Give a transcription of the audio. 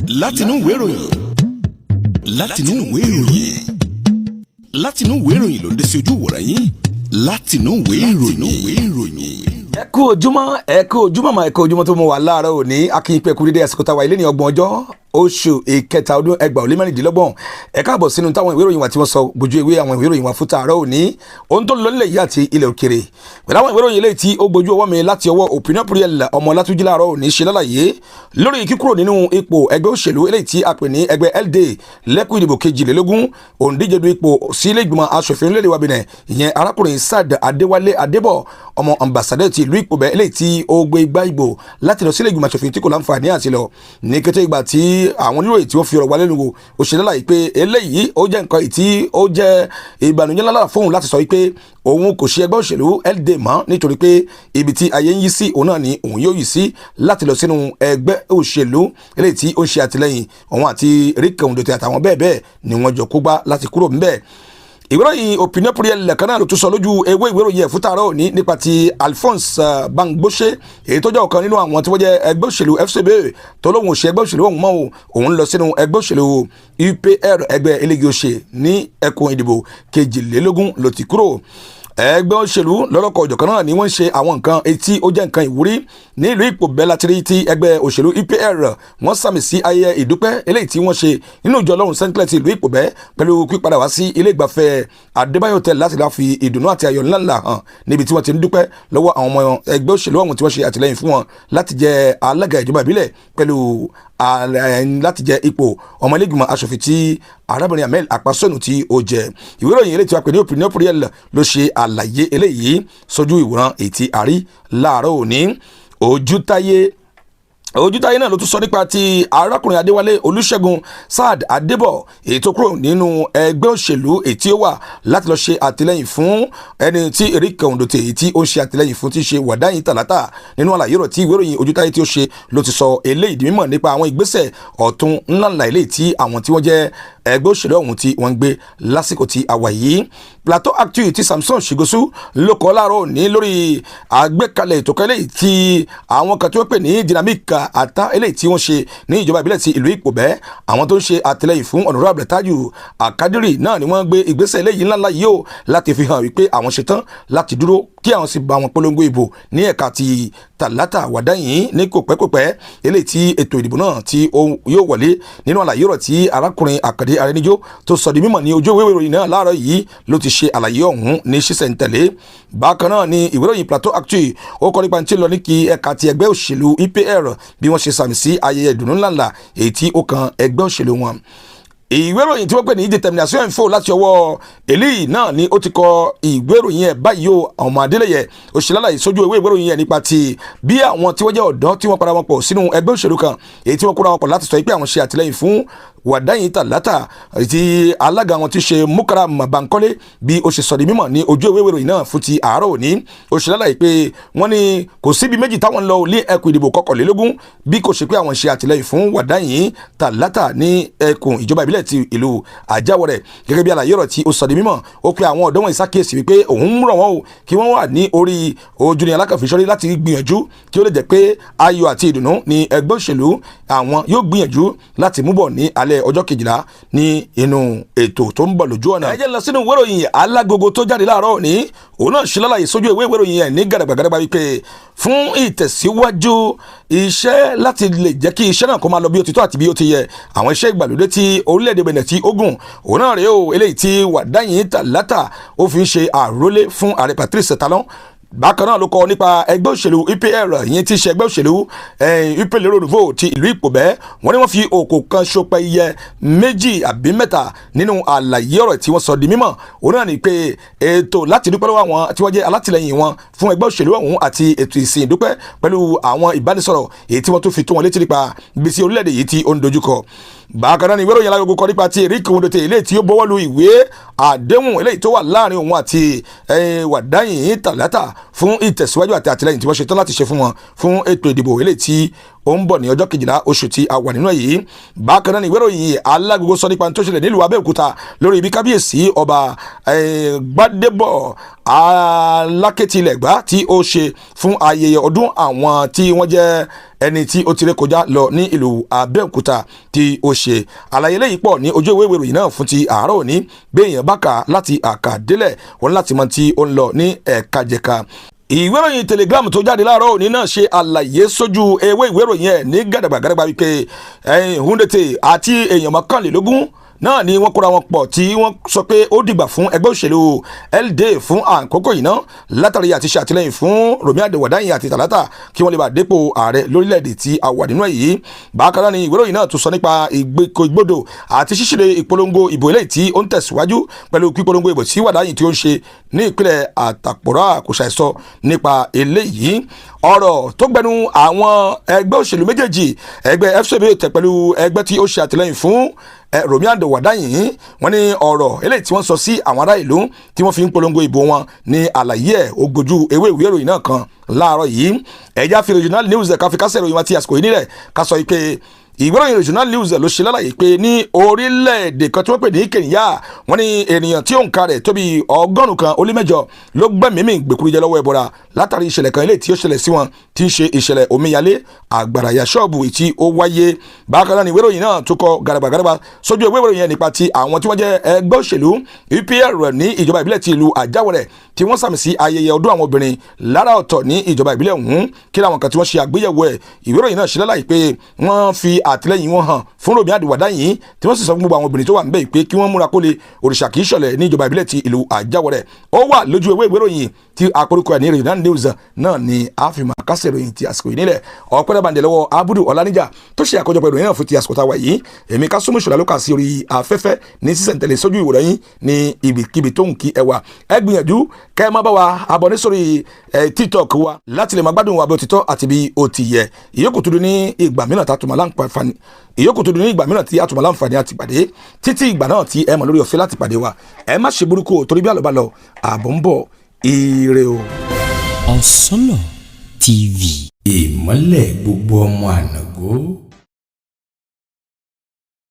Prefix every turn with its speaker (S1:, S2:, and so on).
S1: látinú ìwé ìròyìn látinú ìwé ìròyìn látinú ìwé ìròyìn ló ń dé sí ojú ìwòran yín látinú ìwé ìròyìn.
S2: ẹ kú ojúmọ́ mà ẹ kú ojúmọ́ tó mú wa láàárọ̀ òní akínyìnpẹ kú dédé àsìkò táwa ilé ní ọgbọ̀n ọjọ́ oṣù ìkẹta ọdún 2016 ẹ káàbọ̀ sínú táwọn ìwé ìròyìn wa tí wọ́n sọ bójú ewé àwọn ìwé ìròyìn wa fún tààrọ̀ òní ohun tó ń lọ nílẹ̀ yìí àti ilẹ̀ òkèrè pẹ̀lú àwọn ìwé ìròyìn eléyìí tí ó gbójú ọwọ́ mi láti ọwọ́ Opinion Pluriel ọmọ Látúnjí láàárọ̀ òní ṣe lálàyé lórí kíkúrò nínú ipò ẹgbẹ́ òṣèlú eléyìí tí a pè ní ẹgbẹ́ LD lẹ́kùn ìdìbò kejìlélógún òǹdíje du ipò sí ilé ìgbìmọ̀ aṣòfin orílẹ̀-èdè wa Benin ìyẹn arákùnrin Saad Adéwálé Adébọ̀ ọmọ ambassador ti ìlú Ìpòbẹ́ eléyìí tí ó gbé igbá ìbò láti lọ sí ilé ìgbìmọ̀ aṣòfin tí kò láǹfààní àti lọ ní kété ìgbà tí àwọn oníròyìn tí wọ́n fi ọ̀rọ̀ wá lẹ́nu wò òṣèlú láì pé eléyìí ó jẹ́ nǹkan tí ó jẹ́ ìbànújẹ́ ńlá fóun láti sọ wípé òun kò ṣe ẹgbẹ́ òṣèlú LD mọ́ nítorí pé ibi tí ayé ń yí sí òun náà ni òun yóò yí sí láti lọ sínú ẹgbẹ́ òṣèlú eléyìí tí ó ń ṣe àtìlẹ́yìn òun àti Rick Ondotey àtàwọn bẹ́ẹ̀ bẹ́ẹ̀ ni wọ́n jọ kógbá láti kúrò ńbẹ̀. ìwéèròyìn Opinion Pluriel kan náà ló tún sọ lójú ewé ìwéèròyìn ẹ̀fún tààrọ̀ òní nípa ti Alphonse Bangbose èyí tó jẹ́ ọ̀kan nínú àwọn tí wọ́n jẹ́ ẹgbẹ́ òṣèlú FCB tó lóun ò ṣe ẹgbẹ́ òṣèlú ọ̀hún mọ́ òun lọ sínú ẹgbẹ́ òṣèlú UPR ẹgbẹ́ eléyìí òṣè ní ẹkùn ìdìbò kejìlélógún ló ti kúrò. ẹgbẹ́ òṣèlú lọ́lọ́kọ̀ ọ̀jọ̀kan náà ni wọ́n ń ṣe àwọn nǹkan etí ó jẹ́ nǹkan ìwúrí ní ìlú Ìpòbẹ́ láti rí ti ẹgbẹ́ òṣèlú UPR wọ́n sàmì sí ayẹyẹ ìdúpẹ́ eléyìí tí wọ́n ṣe nínú ìjọ Ọlọ́run Saint-Clair ti ìlú Ìpòbẹ́ pẹ̀lú pípadà wá sí ilé ìgbafẹ́ Adébáyọ̀ Hotel láti la fi ìdùnnú àti ayọ̀ ńláńlá hàn níbi tí wọ́n ti ń dúpẹ́ lọ́wọ́ àwọn ọmọ ẹgbẹ́ òṣèlú ọ̀hún tí wọ́n ṣe àtìlẹ́yìn fún wọn láti jẹ alága ìjọba ìbílẹ̀ pẹ̀lú láti jẹ ipò ọmọ ilé ìgbìmọ̀ aṣòfin tí arábìnrin Amel Akpasonu tí ó jẹ. ìwé ìròyìn eléyìí tí wọ́n pè ní Opinion Pluriel ló ṣe àlàyé eléyìí sójú ìwòran èyí tí a rí láàárọ̀ òní. Ojútáyé náà ló tún sọ nípa ti arákùnrin Adéwálé Olúṣẹ́gun Saad Adébọ̀ èyí tó kúrò nínú ẹgbẹ́ òṣèlú èyí tí ó wà láti lọ ṣe àtìlẹ́yìn fún ẹni tí Rick Ondotey èyí tí ó ṣe àtìlẹ́yìn fún tí ṣe Wàdáyìn Tàlátà nínú àlàyé rẹ̀ tí ìwé ìròyìn Ojútáyé tí ó ṣe ló ti sọ eléyìí di mímọ̀ nípa àwọn ìgbésẹ̀ ọ̀tun ńláńlá eléyìí tí àwọn tí wọ́n jẹ́ ẹgbẹ́ òṣèlú ọ̀hún tí wọ́n ń gbé lásìkò tí a wà yìí. Plateau Actu tí Samson Shigosu ló kọ láàárọ̀ ní lórí àgbékalẹ̀ ètò kan eléyìí tí àwọn kan tí wọ́n pè ní dynamic àtà eléyìí tí wọ́n ṣe ní ìjọba ìbílẹ̀ ti ìlú Ìpòbẹ́ àwọn tó ń ṣe àtìlẹ́yìn fún Honorable Tájù Àkádírì náà ni wọ́n gbé ìgbésẹ̀ eléyìí ńláńlá yìí ó láti fi hàn wípé àwọn ṣetán láti dúró kí àwọn sì bá wọn polongo ìbò ní ẹ̀ka ti Tàlátà Wàdáyìn ní kòpẹ́kòpẹ́ eléyìí tí ètò ìdìbò náà tí yóò wọlé nínú àlàyé rẹ̀ tí arákùnrin Àkàndé Arẹ́nijó tó sọ di mímọ̀ ní ojú ìwé ìròyìn náà láàárọ̀ yìí ló ti ṣe àlàyé ọ̀hún ní ṣísẹ̀ntẹ̀lé. bákan náà ni ìwé ìròyìn Plateau Actu ó kọ́ nípa tí ń lọ ní kí ẹ̀ka ti ẹgbẹ́ òṣèlú UPR bí wọ́n ṣe sàmì sí ayẹyẹ ìdùnnú ńláńlá èyí tí ó kan ẹgbẹ́ òṣèlú wọn. ìwé ìròyìn tí wọ́n pè ní Determination Info láti ọwọ́ eléyìí náà ni ó ti kọ ìwé ìròyìn ẹ̀ báyìí o ọmọ Adélẹ́yẹ òṣèlálàyé sójú ìwé ìròyìn ẹ̀ nípa ti bí àwọn tí wọ́n jẹ́ ọ̀dọ́ tí wọ́n para wọn pọ̀ sínú ẹgbẹ́ òṣèlú kan èyí tí wọ́n kóra wọn pọ̀ láti sọ pé àwọn ṣe àtìlẹ́yìn fún Wàdáyìn Tàlátà tí alága wọn ti ṣe Mukaram Bankole bí ó ṣe sọ di mímọ̀ ní ojú ìwé ìròyìn náà fún ti àárọ̀ òní òṣèlálàyé pé wọ́n ní kò síbi méjì táwọn lọ ní ẹkùn ìdìbò kọkànlélógún bí kò ṣe pé àwọn ṣe àtìlẹ́yìn fún Wàdáyìn Tàlátà ní ẹkùn ìjọba ìbílẹ̀ ti ìlú Àjáwọ̀rẹ̀ gẹ́gẹ́ bí àlàyé ọ̀rọ̀ tí ó sọ di mímọ̀ ó pe àwọn ọ̀dọ́ wọn ìsákèsí wípé òun rọ̀ wọ́n o kí wọ́n wà ní orí ojú ni alákànfìṣọ́rí láti gbìyànjú kí ó lè jẹ́ pé ayọ̀ àti ìdùnnú ní ẹgbẹ́ òṣèlú àwọn yóò gbìyànjú láti mú bọ̀ ní alẹ́ ọjọ́ kejìlá ní inú ètò tó ń bọ̀ lójú ọ̀nà. ẹ jẹ́ lọ sínú ìwé ìròyìn Alágogo tó jáde láàárọ̀ òní òun náà ṣe lálàyé sójú ìwé ìròyìn ẹ̀ ní gàdàgbàgàdàgbà wípé fún ìtẹ̀síwájú iṣẹ́ láti lè jẹ́ kí iṣẹ́ náà kó máa lọ bí ó ti tọ́ àti bí ó ti yẹ àwọn iṣẹ́ ìgbàlódé tí orílẹ̀-èdè Benin tí ó gùn òun náà rèé o eléyìí tí Wàdáyìn Tàlátà ó fi ń ṣe àrólé fún ààrẹ Patrice Talon. bákan náà ló kọ nípa ẹgbẹ́ òṣèlú UPR yìí tí í ṣe ẹgbẹ́ òṣèlú UPR Renouveau ti ìlú Ìpòbẹ́ wọ́n ní wọ́n fi òkò kan ṣọpẹ́ iye méjì àbí mẹ́ta nínú àlàyé ọ̀rọ̀ tí wọ́n sọ di mímọ̀ òun náà ni pé ètò láti dúpẹ́ lọ́wọ́ àwọn tí wọ́n jẹ́ alátìlẹyìn wọn fún ẹgbẹ́ òṣèlú ọ̀hún àti ètò ìsìn ìdúpẹ́ pẹ̀lú àwọn ìbánisọ̀rọ̀ èyí tí wọ́n tún fi tó wọn létí nípa ibi tí orílẹ̀-èdè yìí tí ó ń dojúkọ. bákan náà ni ìwé ìròyìn Alágogo kọ nípa ti Rick Ondotey eléyìí tí ó bọ́wọ́ lu ìwé àdéhùn eléyìí tó wà láàrin òun àti Wàdáyìn Tàlátà fún ìtẹ̀síwájú àti àtìlẹyìn tí wọ́n ṣe tán láti ṣe fún wọn fún ètò ìdìbò eléyìí tí ó ń bọ̀ ní ọjọ́ 12 oṣù tí a wà nínú èyí. Bákan náà ni ìwé ìròyìn Alágogo sọ nípa tó ṣẹlẹ̀ nílùú Abẹ́òkúta lórí ibi kábíyèsí ọba Gbádébọ̀ Alákétilẹ̀gbá tí ó ṣe fún ayẹyẹ ọdún àwọn tí wọ́n jẹ́ ẹni tí ó ti ré kọjá lọ ní ìlú Abẹ́òkúta tí ó ṣe. Àlàyé lẹ́yìn pọ̀ ní ojú ìwé ìròyìn náà fún ti àárọ̀ òní bí èèyàn bá kà láti àkàdélẹ̀ wọn láti mọ tí ó ń lọ ní ẹ̀ka jẹ̀ka. Ìwé ìròyìn Telegram tó jáde láàárọ̀ òní náà ṣe àlàyé sójú ewé ìwé ìròyìn ẹ̀ ní gàdàgbà wípé Hundete àti èèyàn mọ́kànlélógún náà ni wọ́n kóra wọn pọ̀ tí wọ́n sọ pé ó dìgbà fún ẹgbẹ́ òṣèlú LD fún àkókò yìí náà látàrí àti ṣàtìlẹ́yìn fún Rọ̀mí Àdéwàdáyìn àti Tàlátà kí wọ́n lè bá dépò ààrẹ lórílẹ̀‐èdè tí a wà nínú èyí. Bákan náà ni ìwé ìròyìn náà tún sọ nípa ìgbòkègbodò àti ṣíṣe ìpolongo ìbò eléyìí tí ó ń tẹ̀síwájú pẹ̀lú pípolongo ìbò tí Wàdáyìn tí ó ń ṣe ní ìpínlẹ̀ Àtàpọ̀rá kò ṣàìsọ nípa eléyìí. Ọ̀rọ̀ tó gbẹnu àwọn ẹgbẹ́ òṣèlú méjèèjì ẹgbẹ́ FCB tẹ̀ pẹ̀lú ẹgbẹ́ tí ó ṣe àtìlẹ́yìn fún Rọ̀mí Àdéwàdáyìn wọ́n ní ọ̀rọ̀ eléyìí tí wọ́n sọ sí àwọn ará ìlú tí wọ́n fi ń polongo ìbò wọn ní àlàyé ẹ̀ ó gbójú ewé ìwé ìròyìn náà kan láàárọ̀ yìí. ẹ̀já fi regional news ká fi kásẹ̀ ìròyìn wọn ti àsìkò yìí nílẹ̀ ká sọ pé ìwé ìròyìn regional news ló ṣe lálàyé pé ní orílẹ̀-èdè kan tí wọ́n pè ní Kenya wọ́n ní ènìyàn tí òǹkà rẹ̀ tó bí 100 ló gbẹ̀mímì gbèkúrújẹ lọ́wọ́ ẹbọra látàrí ìṣẹ̀lẹ̀ kan eléyìí tí ó ṣẹlẹ̀ sí wọn tí ń ṣe ìṣẹ̀lẹ̀ omíyalé àgbàràyà ṣọ́ọ̀bù tí ó wáyé. Bákan náà ni ìwé ìròyìn náà tó kọ gàràgbàgàràgbà sójú ìwé ìròyìn yẹn nípa ti àwọn tí wọ́n jẹ́ ẹgbẹ́ òṣèlú UPR ní ìjọba ìbílẹ̀ ti ìlú Àjáwọ̀rẹ̀ tí wọ́n sàmì sí ayẹyẹ ọdún àwọn obìnrin lára ọ̀tọ̀ ní ìjọba ìbílẹ̀ ọ̀hún kí làwọn kan tí wọ́n ṣe àgbéyẹ̀wò ẹ̀. ìwé ìròyìn náà ṣe lálàyé pé wọ́n fi àtìlẹ́yìn wọn hàn fún Rọ̀mí Àdéwàdáyìn tí wọ́n sì sọ fún gbogbo àwọn obìnrin tó wà níbẹ̀ pé kí wọ́n múra kólé òrìṣà kìí ṣọ̀lẹ̀ ní ìjọba ìbílẹ̀ ti ìlú Àjáwọ̀rẹ̀. Ó wà lójú ìwé ìròyìn tí àkórúkọ ẹ̀ ní regional news náà ni àfihàn kásẹ̀ ìròyìn ti àsìkò yìí nílẹ̀. Ọ̀pẹ́ bàǹdẹ̀ lọ́wọ́ Abudu Ọláníjà tó ṣe àkójọpọ̀ ìròyìn náà fún ti àsìkò táwa yìí. Èmi Kásùmù Ìṣọ̀lá ló kà sí orí afẹ́fẹ́ ní sísẹ̀ntẹ̀lé sójú ìwòrán yín ní ibikíbi tó ń kí ẹ wà. Ẹ gbìyànjú kẹ́ ẹ má bá wa abọ́ní sórí TikTok wa láti lè máa gbádùn wa bí ó ti tọ́ àti bí ó ti yẹ. Ìyókù tó dún ní ìgbà mìíràn tí a tún máa láǹfààní àti pàdé títí ìgbà náà tí ẹ mọ̀ lórí ọ̀fẹ́ láti pàdé wa. Ẹ má ṣe burúkú o torí bí àlọ́ bá lọ ààbò ń bọ̀ ire o.
S3: Ọ̀sánlọ̀ TV.
S4: Ìmọ́lẹ̀ gbogbo ọmọ Ànàgó.